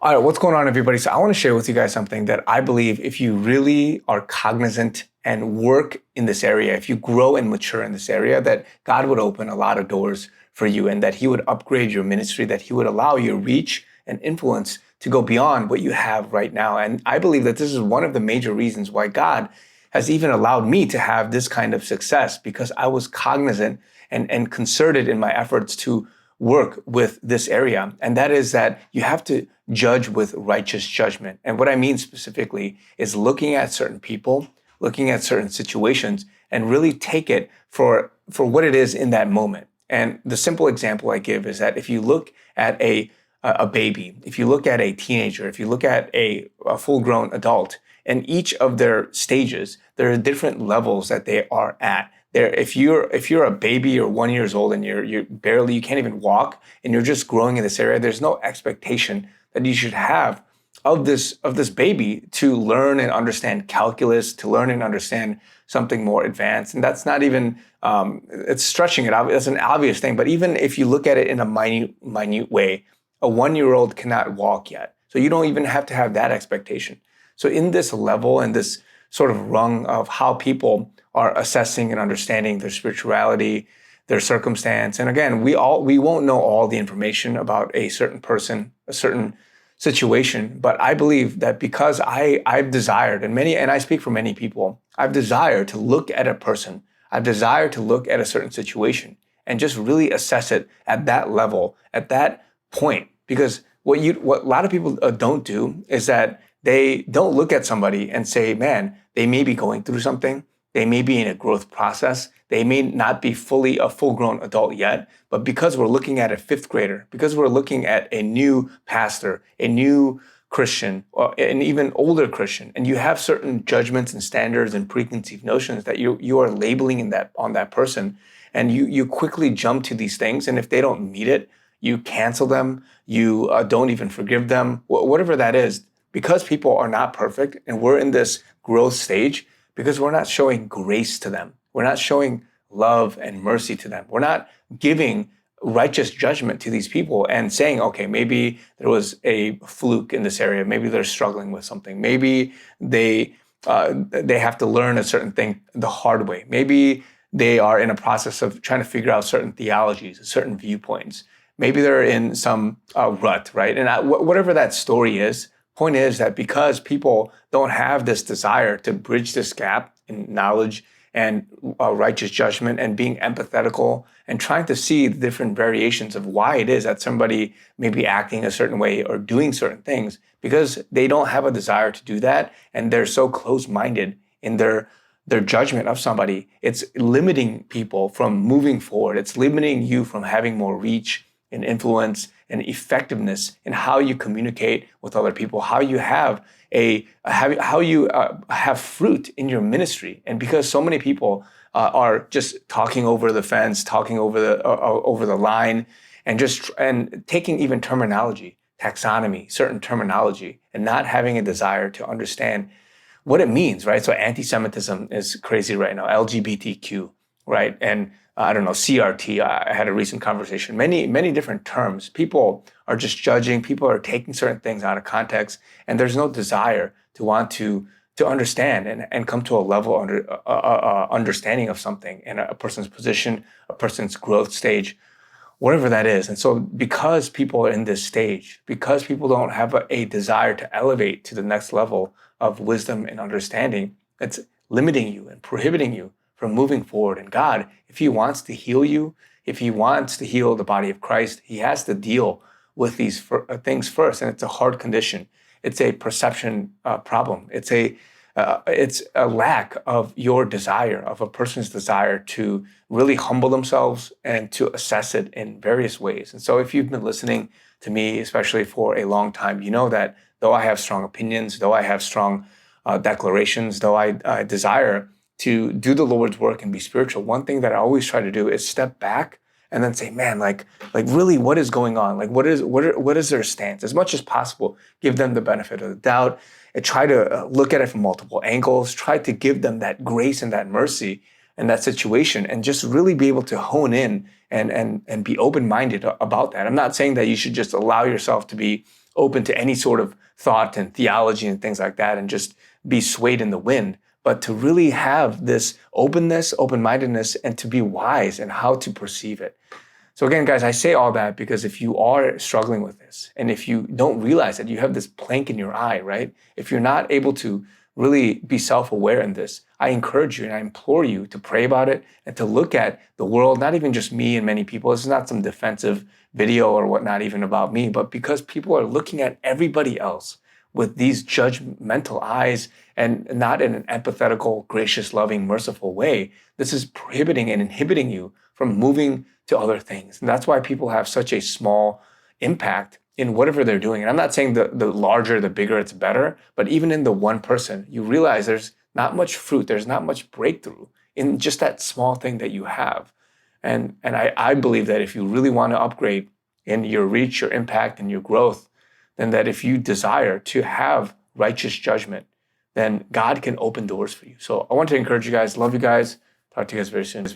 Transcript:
All right, what's going on, everybody? So I want to share with you guys something that I believe if you really are cognizant and work in this area, if you grow and mature in this area, that God would open a lot of doors for you and that he would upgrade your ministry, that he would allow your reach and influence to go beyond what you have right now. And I believe that this is one of the major reasons why God has even allowed me to have this kind of success, because I was cognizant and concerted in my efforts to work with this area. And that is that you have to judge with righteous judgment. And what I mean specifically is looking at certain people, looking at certain situations, and really take it for what it is in that moment. And the simple example I give is that if you look at a baby, if you look at a teenager, if you look at a full-grown adult, and each of their stages, there are different levels that they are at. If you're a baby, you're 1 year old and you can't even walk, and you're just growing in this area, there's no expectation that you should have of this baby to learn and understand calculus, to learn and understand something more advanced. And that's not even it's stretching it out. That's an obvious thing. But even if you look at it in a minute way, a 1 year old cannot walk yet. So you don't even have to have that expectation. So in this level and this sort of rung of how people are assessing and understanding their spirituality, their circumstance. And again, we won't know all the information about a certain person, a certain situation, but I believe that because I've desired, and I speak for many people, I've desired to look at a person, I've desired to look at a certain situation and just really assess it at that level, at that point. Because what a lot of people don't do is that they don't look at somebody and say, man, they may be going through something. They may be in a growth process. They may not be fully a full-grown adult yet, but because we're looking at a fifth grader, because we're looking at a new pastor, a new Christian, or an even older Christian, and you have certain judgments and standards and preconceived notions that you are labeling on that person, and you quickly jump to these things, and if they don't meet it, you cancel them, you don't even forgive them, whatever that is, because people are not perfect, and we're in this growth stage, because we're not showing grace to them. We're not showing love and mercy to them. We're not giving righteous judgment to these people and saying, okay, maybe there was a fluke in this area. Maybe they're struggling with something. Maybe they have to learn a certain thing the hard way. Maybe they are in a process of trying to figure out certain theologies, certain viewpoints. Maybe they're in some rut, right? And whatever that story is, point is that because people don't have this desire to bridge this gap in knowledge and righteous judgment and being empathetical and trying to see the different variations of why it is that somebody may be acting a certain way or doing certain things, because they don't have a desire to do that and they're so close-minded in their judgment of somebody, it's limiting people from moving forward. It's limiting you from having more reach and influence and effectiveness in how you communicate with other people, how you have have fruit in your ministry. And because so many people are just talking over the fence, talking over the line, and taking even terminology, taxonomy, certain terminology, and not having a desire to understand what it means, right? So anti-Semitism is crazy right now, LGBTQ, right? And I don't know, CRT, I had a recent conversation, many different terms. People are just judging, people are taking certain things out of context, and there's no desire to want to understand and come to a level understanding of something in a person's position, a person's growth stage, whatever that is. And so because people are in this stage, because people don't have a desire to elevate to the next level of wisdom and understanding, it's limiting you and prohibiting you from moving forward. And God, if he wants to heal you, if he wants to heal the body of Christ, he has to deal with these things first. And it's a hard condition. It's a perception problem. It's a lack of your desire, of a person's desire to really humble themselves and to assess it in various ways. And so if you've been listening to me, especially for a long time, you know that though I have strong opinions, though I have strong declarations, though I desire to do the Lord's work and be spiritual, one thing that I always try to do is step back and then say, man, like really, what is going on? Like, what is their stance? As much as possible, give them the benefit of the doubt and try to look at it from multiple angles, try to give them that grace and that mercy in that situation, and just really be able to hone in and be open-minded about that. I'm not saying that you should just allow yourself to be open to any sort of thought and theology and things like that and just be swayed in the wind, but to really have this openness, open-mindedness, and to be wise in how to perceive it. So again, guys, I say all that because if you are struggling with this, and if you don't realize that you have this plank in your eye, right? If you're not able to really be self-aware in this, I encourage you and I implore you to pray about it and to look at the world, not even just me and many people. This is not some defensive video or whatnot even about me, but because people are looking at everybody else with these judgmental eyes and not in an empathetical, gracious, loving, merciful way, this is prohibiting and inhibiting you from moving to other things. And that's why people have such a small impact in whatever they're doing. And I'm not saying the larger, the bigger, it's better, but even in the one person, you realize there's not much fruit, there's not much breakthrough in just that small thing that you have. And I believe that if you really want to upgrade in your reach, your impact, and your growth, then that if you desire to have righteous judgment, then God can open doors for you. So I want to encourage you guys, love you guys, talk to you guys very soon.